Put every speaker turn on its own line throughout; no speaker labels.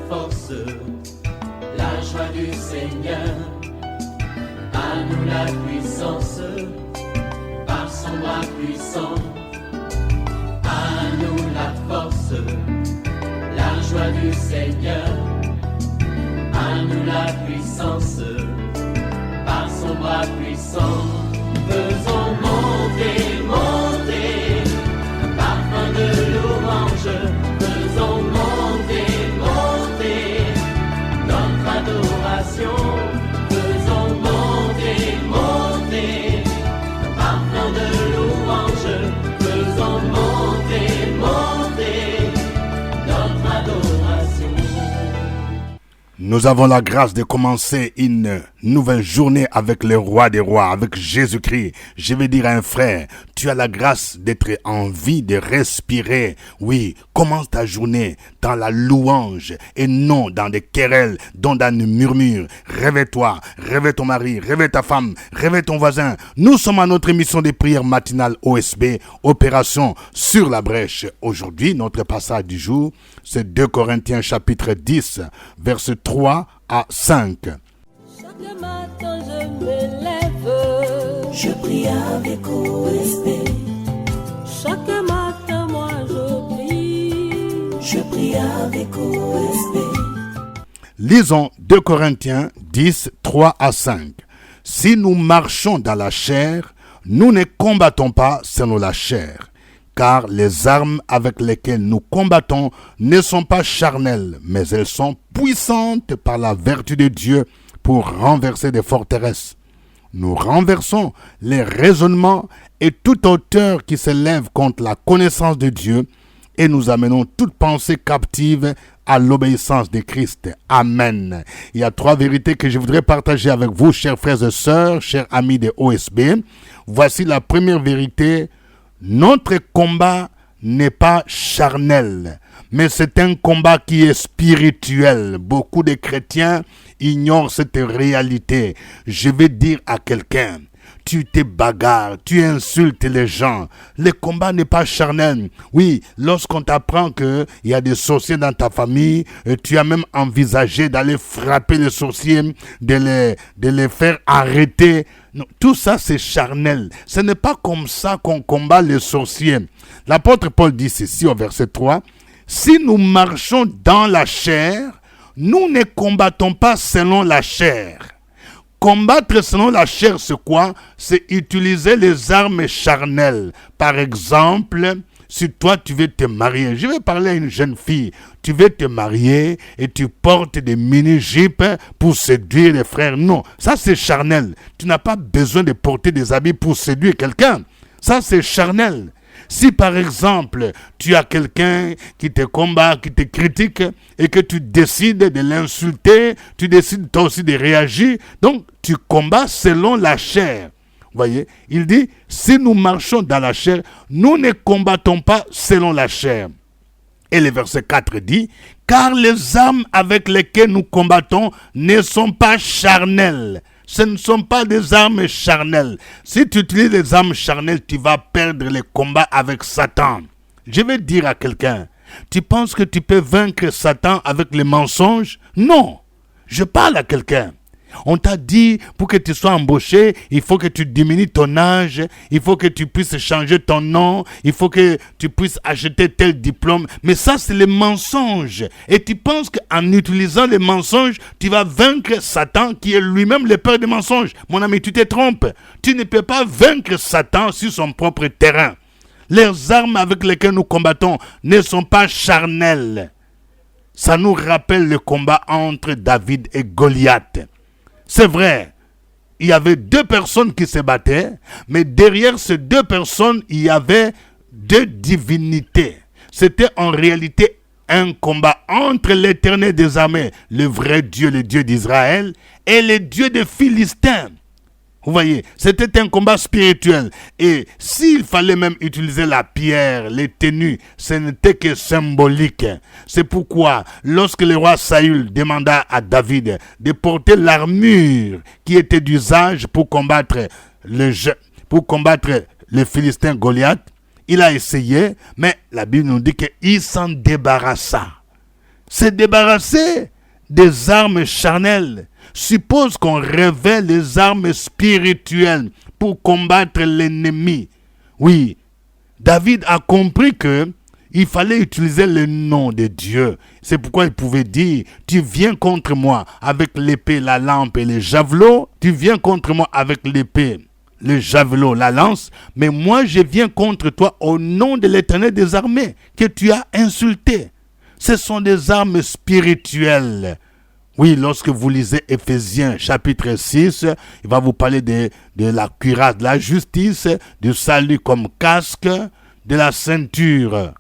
force, la joie du Seigneur. À nous la puissance, par son bras puissant. À nous la force, la joie du Seigneur. À nous la puissance, par son bras puissant. Faisons monter, monter, parfum de louange. Faisons monter, monter, notre adoration. Faisons monter, monter, parfum de louange. Faisons monter, monter, notre adoration.
Nous avons la grâce de commencer une nouvelle journée avec le roi des rois, avec Jésus-Christ. Je vais dire à un frère, tu as la grâce d'être en vie, de respirer. Oui, commence ta journée dans la louange et non dans des querelles, dans des murmures. Réveille-toi, réveille ton mari, réveille ta femme, réveille ton voisin. Nous sommes à notre émission de prière matinale OSB, Opération sur la brèche. Aujourd'hui, notre passage du jour, c'est 2 Corinthiens chapitre 10, versets 3 à 5.
Chaque matin je me lève, je prie avec OSB. Chaque matin moi je prie avec OSB.
Lisons 2 Corinthiens 10, 3 à 5. Si nous marchons dans la chair, nous ne combattons pas selon la chair. Car les armes avec lesquelles nous combattons ne sont pas charnelles, mais elles sont puissantes par la vertu de Dieu pour renverser des forteresses. Nous renversons les raisonnements et toute hauteur qui s'élève contre la connaissance de Dieu et nous amenons toute pensée captive à l'obéissance de Christ. Amen. Il y a 3 vérités que je voudrais partager avec vous, chers frères et sœurs, chers amis de OSB. Voici la première vérité. Notre combat n'est pas charnel, mais c'est un combat qui est spirituel. Beaucoup de chrétiens ignorent cette réalité. Je vais dire à quelqu'un, tu te bagarres, tu insultes les gens. Le combat n'est pas charnel. Oui, lorsqu'on t'apprend qu'il y a des sorciers dans ta famille, tu as même envisagé d'aller frapper les sorciers, de les faire arrêter. Non, tout ça, c'est charnel. Ce n'est pas comme ça qu'on combat les sorciers. L'apôtre Paul dit ceci au verset 3. Si nous marchons dans la chair, nous ne combattons pas selon la chair. Combattre selon la chair, c'est quoi? C'est utiliser les armes charnelles. Par exemple, si toi tu veux te marier, je vais parler à une jeune fille, tu veux te marier et tu portes des mini-jupes pour séduire les frères. Non, ça c'est charnel. Tu n'as pas besoin de porter des habits pour séduire quelqu'un. Ça c'est charnel. Si par exemple, tu as quelqu'un qui te combat, qui te critique et que tu décides de l'insulter, tu décides toi aussi de réagir, donc tu combats selon la chair. Voyez, il dit, si nous marchons dans la chair, nous ne combattons pas selon la chair. Et le verset 4 dit, car les armes avec lesquelles nous combattons ne sont pas charnelles. Ce ne sont pas des armes charnelles. Si tu utilises les armes charnelles, tu vas perdre le combat avec Satan. Je vais dire à quelqu'un, tu penses que tu peux vaincre Satan avec les mensonges? Non, je parle à quelqu'un. On t'a dit, pour que tu sois embauché, il faut que tu diminues ton âge, il faut que tu puisses changer ton nom, il faut que tu puisses acheter tel diplôme. Mais ça, c'est les mensonges. Et tu penses qu'en utilisant les mensonges, tu vas vaincre Satan, qui est lui-même le père des mensonges. Mon ami, tu te trompes. Tu ne peux pas vaincre Satan sur son propre terrain. Les armes avec lesquelles nous combattons ne sont pas charnelles. Ça nous rappelle le combat entre David et Goliath. C'est vrai, il y avait 2 personnes qui se battaient, mais derrière ces 2 personnes, il y avait 2 divinités. C'était en réalité un combat entre l'Éternel des armées, le vrai Dieu, le Dieu d'Israël, et le Dieu des Philistins. Vous voyez, c'était un combat spirituel. Et s'il fallait même utiliser la pierre, les tenues, ce n'était que symbolique. C'est pourquoi, lorsque le roi Saül demanda à David de porter l'armure qui était d'usage pour combattre le Philistin Goliath, il a essayé, mais la Bible nous dit qu'il s'en débarrassa. Se débarrasser des armes charnelles suppose qu'on révèle les armes spirituelles pour combattre l'ennemi. Oui, David a compris que il fallait utiliser le nom de Dieu. C'est pourquoi il pouvait dire, tu viens contre moi avec l'épée, la lampe et les javelots. Tu viens contre moi avec l'épée, le javelot, la lance. Mais moi, je viens contre toi au nom de l'Éternel des armées que tu as insulté. Ce sont des armes spirituelles. Oui, lorsque vous lisez Éphésiens chapitre 6, il va vous parler de la cuirasse de la justice, du salut comme casque, de la ceinture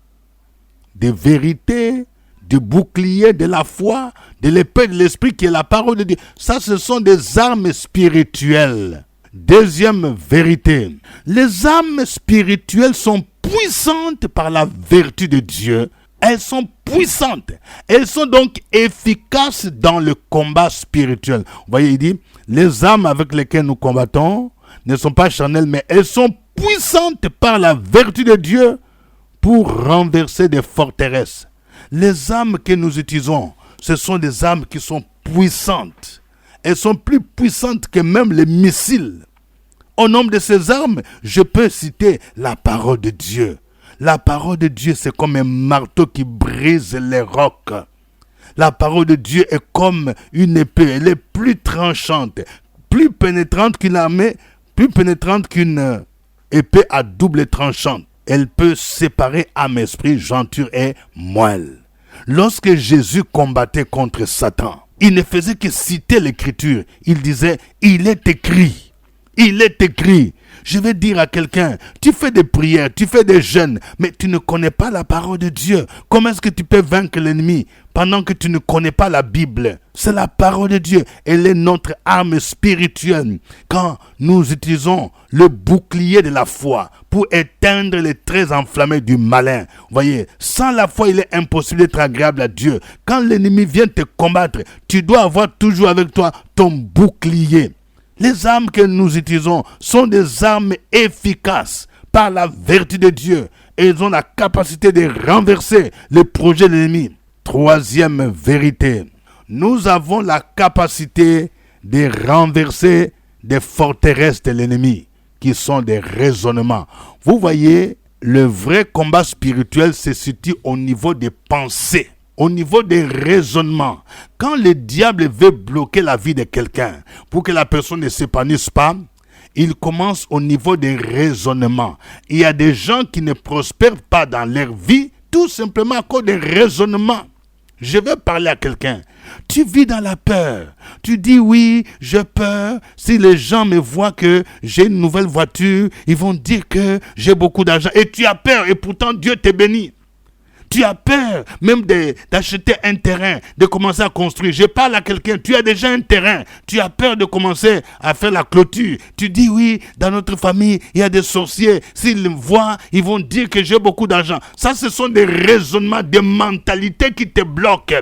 de vérité, du bouclier de la foi, de l'épée de l'esprit qui est la parole de Dieu. Ça, ce sont des armes spirituelles. Deuxième vérité, les armes spirituelles sont puissantes par la vertu de Dieu. Elles sont puissantes. Elles sont donc efficaces dans le combat spirituel. Vous voyez, il dit, les armes avec lesquelles nous combattons ne sont pas charnelles, mais elles sont puissantes par la vertu de Dieu pour renverser des forteresses. Les armes que nous utilisons, ce sont des armes qui sont puissantes. Elles sont plus puissantes que même les missiles. Au nombre de ces armes, je peux citer la parole de Dieu. La parole de Dieu, c'est comme un marteau qui brise les rocs. La parole de Dieu est comme une épée. Elle est plus tranchante, plus pénétrante qu'une armée, plus pénétrante qu'une épée à double tranchante. Elle peut séparer âme, esprit, jointure et moelle. Lorsque Jésus combattait contre Satan, il ne faisait que citer l'Écriture. Il disait, il est écrit. Il est écrit. Je vais dire à quelqu'un, tu fais des prières, tu fais des jeûnes, mais tu ne connais pas la parole de Dieu. Comment est-ce que tu peux vaincre l'ennemi pendant que tu ne connais pas la Bible? C'est la parole de Dieu. Elle est notre arme spirituelle. Quand nous utilisons le bouclier de la foi pour éteindre les traits enflammés du malin. Vous voyez, sans la foi, il est impossible d'être agréable à Dieu. Quand l'ennemi vient te combattre, tu dois avoir toujours avec toi ton bouclier. Les armes que nous utilisons sont des armes efficaces par la vertu de Dieu. Et elles ont la capacité de renverser les projets de l'ennemi. Troisième vérité, nous avons la capacité de renverser des forteresses de l'ennemi, qui sont des raisonnements. Vous voyez, le vrai combat spirituel se situe au niveau des pensées. Au niveau des raisonnements, quand le diable veut bloquer la vie de quelqu'un pour que la personne ne s'épanouisse pas, il commence au niveau des raisonnements. Il y a des gens qui ne prospèrent pas dans leur vie tout simplement à cause des raisonnements. Je vais parler à quelqu'un. Tu vis dans la peur. Tu dis oui, j'ai peur. Si les gens me voient que j'ai une nouvelle voiture, ils vont dire que j'ai beaucoup d'argent. Et tu as peur et pourtant Dieu te bénit. Tu as peur même d'acheter un terrain, de commencer à construire. Je parle à quelqu'un, tu as déjà un terrain. Tu as peur de commencer à faire la clôture. Tu dis oui, dans notre famille, il y a des sorciers. S'ils me voient, ils vont dire que j'ai beaucoup d'argent. Ça, ce sont des raisonnements, des mentalités qui te bloquent.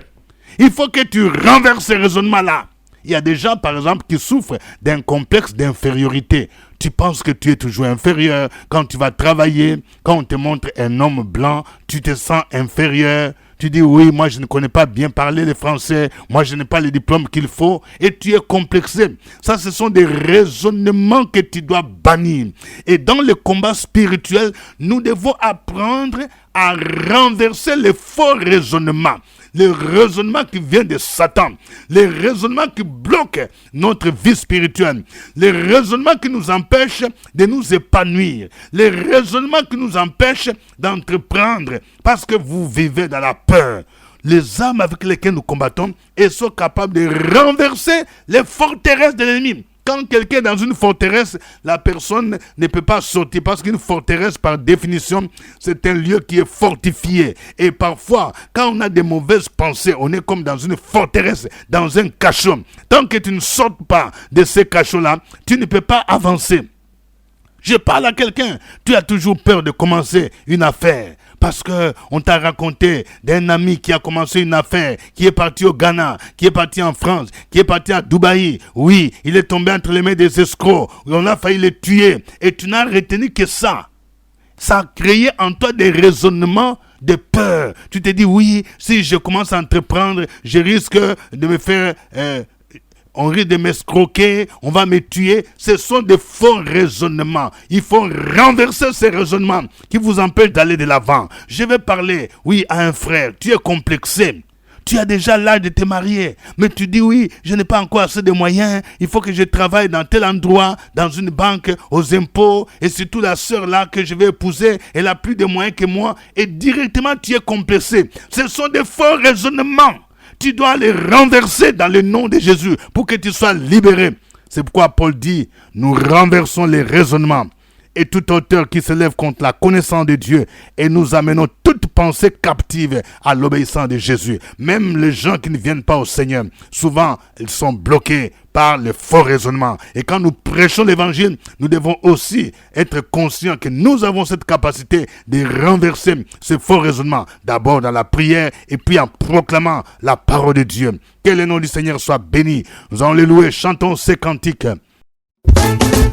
Il faut que tu renverses ces raisonnements-là. Il y a des gens, par exemple, qui souffrent d'un complexe d'infériorité. Tu penses que tu es toujours inférieur. Quand tu vas travailler, quand on te montre un homme blanc, tu te sens inférieur. Tu dis, oui, moi je ne connais pas bien parler le français. Moi je n'ai pas le diplôme qu'il faut. Et tu es complexé. Ça, ce sont des raisonnements que tu dois bannir. Et dans le combat spirituel, nous devons apprendre à renverser les faux raisonnements. Les raisonnements qui viennent de Satan, les raisonnements qui bloquent notre vie spirituelle, les raisonnements qui nous empêchent de nous épanouir, les raisonnements qui nous empêchent d'entreprendre parce que vous vivez dans la peur. Les armes avec lesquelles nous combattons, elles sont capables de renverser les forteresses de l'ennemi. Quand quelqu'un est dans une forteresse, la personne ne peut pas sortir parce qu'une forteresse, par définition, c'est un lieu qui est fortifié. Et parfois, quand on a des mauvaises pensées, on est comme dans une forteresse, dans un cachot. Tant que tu ne sortes pas de ces cachots-là, tu ne peux pas avancer. Je parle à quelqu'un, tu as toujours peur de commencer une affaire. Parce qu'on t'a raconté d'un ami qui a commencé une affaire, qui est parti au Ghana, qui est parti en France, qui est parti à Dubaï. Oui, il est tombé entre les mains des escrocs. On a failli le tuer. Et tu n'as retenu que ça. Ça a créé en toi des raisonnements de peur. Tu te dis, oui, si je commence à entreprendre, je risque de me faire... on risque de m'escroquer, on va me tuer. Ce sont des faux raisonnements. Il faut renverser ces raisonnements qui vous empêchent d'aller de l'avant. Je vais parler, oui, à un frère. Tu es complexé. Tu as déjà l'âge de te marier. Mais tu dis, oui, je n'ai pas encore assez de moyens. Il faut que je travaille dans tel endroit, dans une banque, aux impôts. Et surtout la sœur là que je vais épouser, elle a plus de moyens que moi. Et directement, tu es complexé. Ce sont des faux raisonnements. Tu dois les renverser dans le nom de Jésus pour que tu sois libéré. C'est pourquoi Paul dit, nous renversons les raisonnements et toute hauteur qui se lève contre la connaissance de Dieu et nous amenons toute pensée captive à l'obéissance de Jésus. Même les gens qui ne viennent pas au Seigneur, souvent ils sont bloqués par le faux raisonnement. Et quand nous prêchons l'évangile, nous devons aussi être conscients que nous avons cette capacité de renverser ce faux raisonnement. D'abord dans la prière et puis en proclamant la parole de Dieu. Que le nom du Seigneur soit béni. Nous allons les louer, chantons ces cantiques.
Sont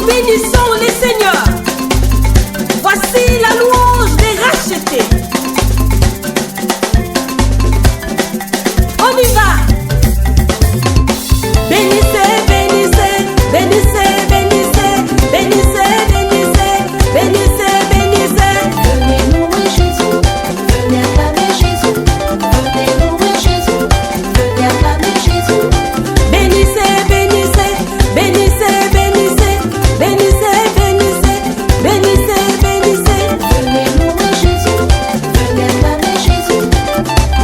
bénissons les seigneurs. Voici la louange des rachetés. On y va. Bénissez, bénissez, bénissez, bénissez, bénissez, bénissez, bénissez, bénissez.
Venez louer Jésus, venez acclamer Jésus, venez louer Jésus, venez acclamer Jésus.
Bénissez, bénissez, bénissez, bénissez, bénissez, bénissez, bénissez, bénissez.
Venez louer Jésus, venez acclamer Jésus.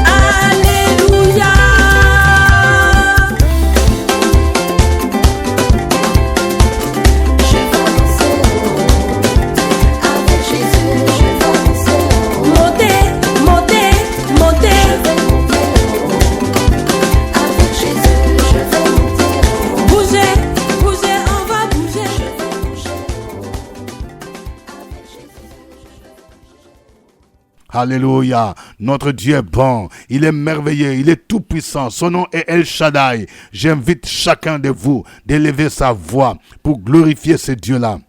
Alléluia.
Je vais danser avec Jésus, je vais danser
Montez, montez, montez.
avec Jésus, je vais monter
Bougez, bougez, on va bouger.
avec Jésus.
Alléluia. Notre Dieu est bon. Il est merveilleux. Il est tout puissant. Son nom est El Shaddai. J'invite chacun de vous d'élever sa voix pour glorifier ce Dieu-là.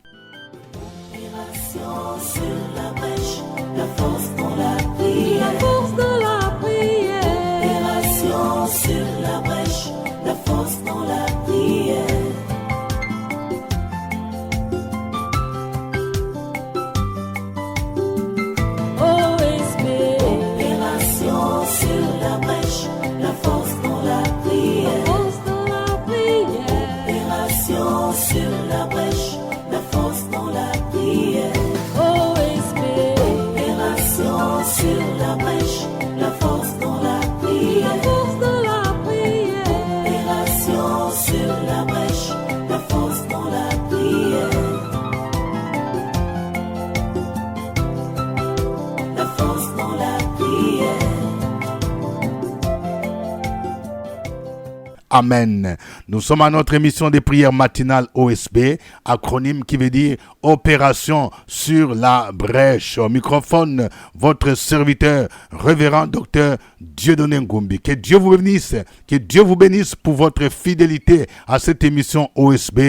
Sur la brèche, la force dans la prière. La force dans la prière. Opération sur la brèche, la force dans la prière. OSB. Opération sur la brèche, la force dans la prière. Force dans la prière. Opération sur la brèche, la force dans la prière. OSB. Opération sur la brèche, la force dans la prière. La force dans la prière. Opération sur la brèche, la force dans la prière. La force dans la prière.
Amen. Nous sommes à notre émission de prière matinale OSB, acronyme qui veut dire Opération sur la brèche. Au microphone, votre serviteur, révérend docteur Dieudonné Ngumbi. Que Dieu vous bénisse pour votre fidélité à cette émission OSB.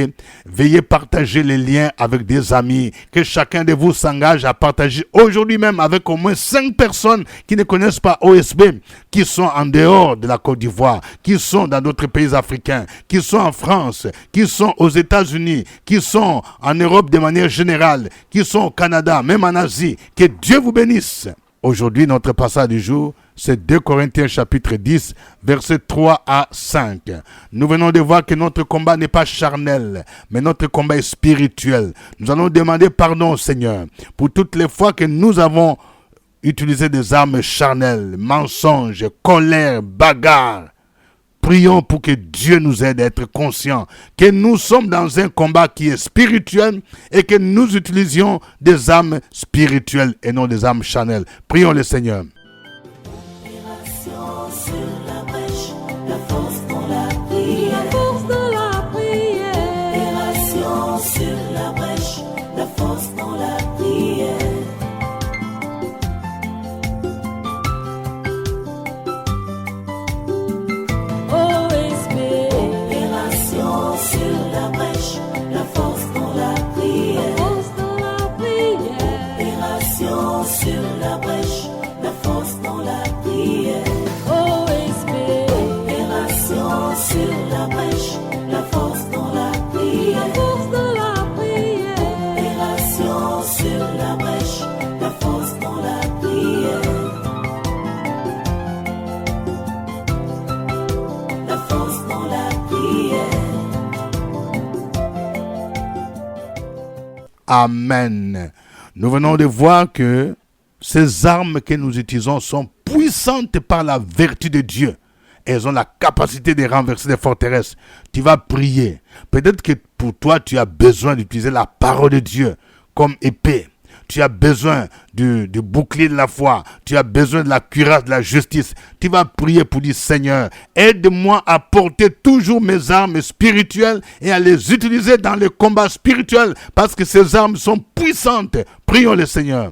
Veuillez partager les liens avec des amis. Que chacun de vous s'engage à partager aujourd'hui même avec au moins 5 personnes qui ne connaissent pas OSB, qui sont en dehors de la Côte d'Ivoire, qui sont dans d'autres pays africains, qui sont en France, qui sont aux États-Unis, qui sont en Europe de manière générale, qui sont au Canada, même en Asie. Que Dieu vous bénisse. Aujourd'hui, notre passage du jour, c'est 2 Corinthiens chapitre 10, versets 3 à 5. Nous venons de voir que notre combat n'est pas charnel, mais notre combat est spirituel. Nous allons demander pardon au Seigneur pour toutes les fois que nous avons utilisé des armes charnelles, mensonges, colère, bagarre. Prions pour que Dieu nous aide à être conscients que nous sommes dans un combat qui est spirituel et que nous utilisions des armes spirituelles et non des armes charnelles. Prions le Seigneur.
Opération sur la brèche, la force dans la prière. La force dans la prière. Opération sur la brèche, la force dans la prière. OSB. Opération sur la brèche, la force dans la prière. La force dans la prière. Opération sur la brèche, la force dans la prière. OSB. Opération sur la brèche, la force dans la prière. La force dans la prière. Opération sur la brèche, la force dans la prière. La force dans la prière.
Amen. Nous venons de voir que ces armes que nous utilisons sont puissantes par la vertu de Dieu. Elles ont la capacité de renverser des forteresses. Tu vas prier. Peut-être que pour toi, tu as besoin d'utiliser la parole de Dieu comme épée. Tu as besoin du bouclier de la foi. Tu as besoin de la cuirasse de la justice. Tu vas prier pour dire, Seigneur, aide-moi à porter toujours mes armes spirituelles et à les utiliser dans le combat spirituel parce que ces armes sont puissantes. Prions le Seigneur.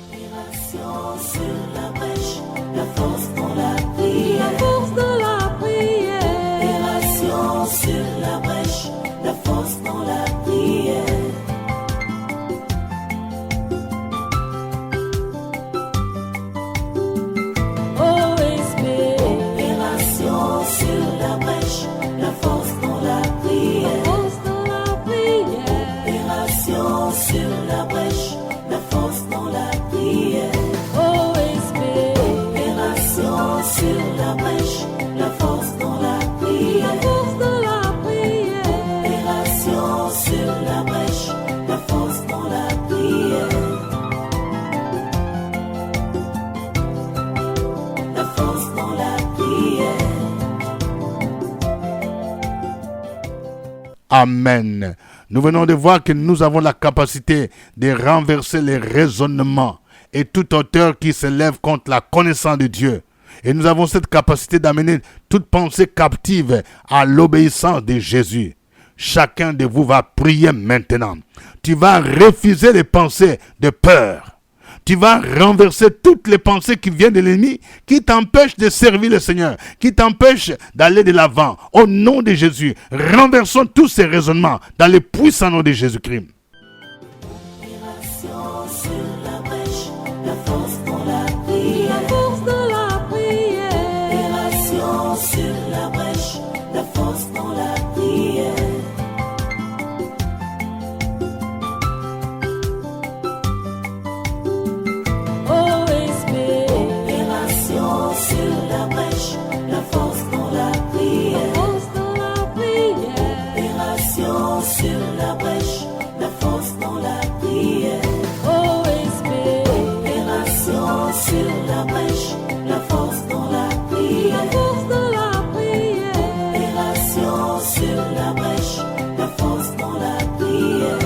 Opération sur la brèche, la force dans la prière. La force dans la prière. Opération sur la brèche, la force dans la prière.
Amen. Nous venons de voir que nous avons la capacité de renverser les raisonnements et toute hauteur qui s'élève contre la connaissance de Dieu. Et nous avons cette capacité d'amener toute pensée captive à l'obéissance de Jésus. Chacun de vous va prier maintenant. Tu vas refuser les pensées de peur. Tu vas renverser toutes les pensées qui viennent de l'ennemi, qui t'empêchent de servir le Seigneur, qui t'empêchent d'aller de l'avant. Au nom de Jésus, renversons tous ces raisonnements dans le puissant nom de Jésus-Christ.
Opération sur la brèche, la force dans la prière. La force dans la prière. Opération sur la brèche, la force dans la prière. Opération sur la brèche, la force dans la prière. Opération sur la brèche, la force dans la prière. Opération sur la brèche, la force dans la prière. Opération sur la brèche, la force dans la prière.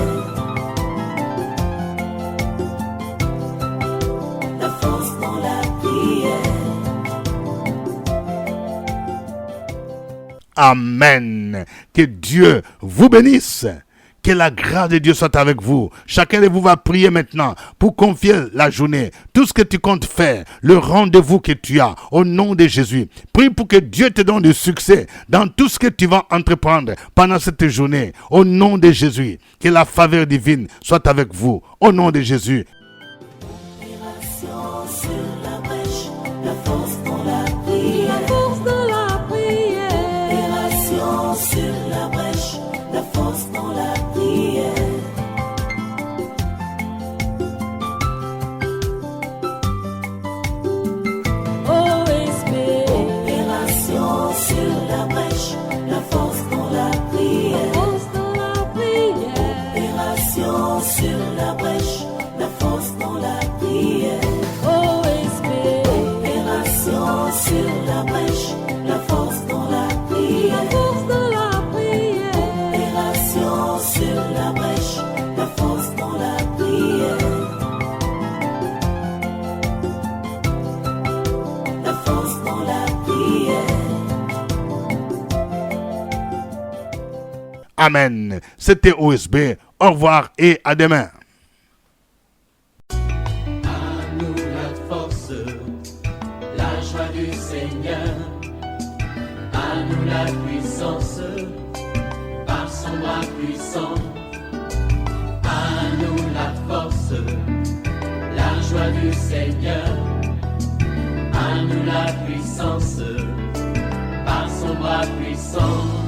La force dans la prière.
Amen. Que Dieu vous bénisse. Que la grâce de Dieu soit avec vous. Chacun de vous va prier maintenant pour confier la journée. Tout ce que tu comptes faire, le rendez-vous que tu as, au nom de Jésus. Prie pour que Dieu te donne du succès dans tout ce que tu vas entreprendre pendant cette journée. Au nom de Jésus. Que la faveur divine soit avec vous. Au nom de Jésus.
Opération sur la brèche, la force dans la prière. Opération sur la brèche, la force dans la prière. Opération sur la brèche, la force dans la prière. Opération sur la brèche, la force dans la prière. Opération sur la brèche, la force dans la prière. Opération sur la brèche, la force dans la prière. La force dans la prière.
Amen. C'était OSB. Au revoir et à demain.
À nous la force, la joie du Seigneur. À nous la puissance, par son bras puissant. À nous la force, la joie du Seigneur. À nous la puissance, par son bras puissant.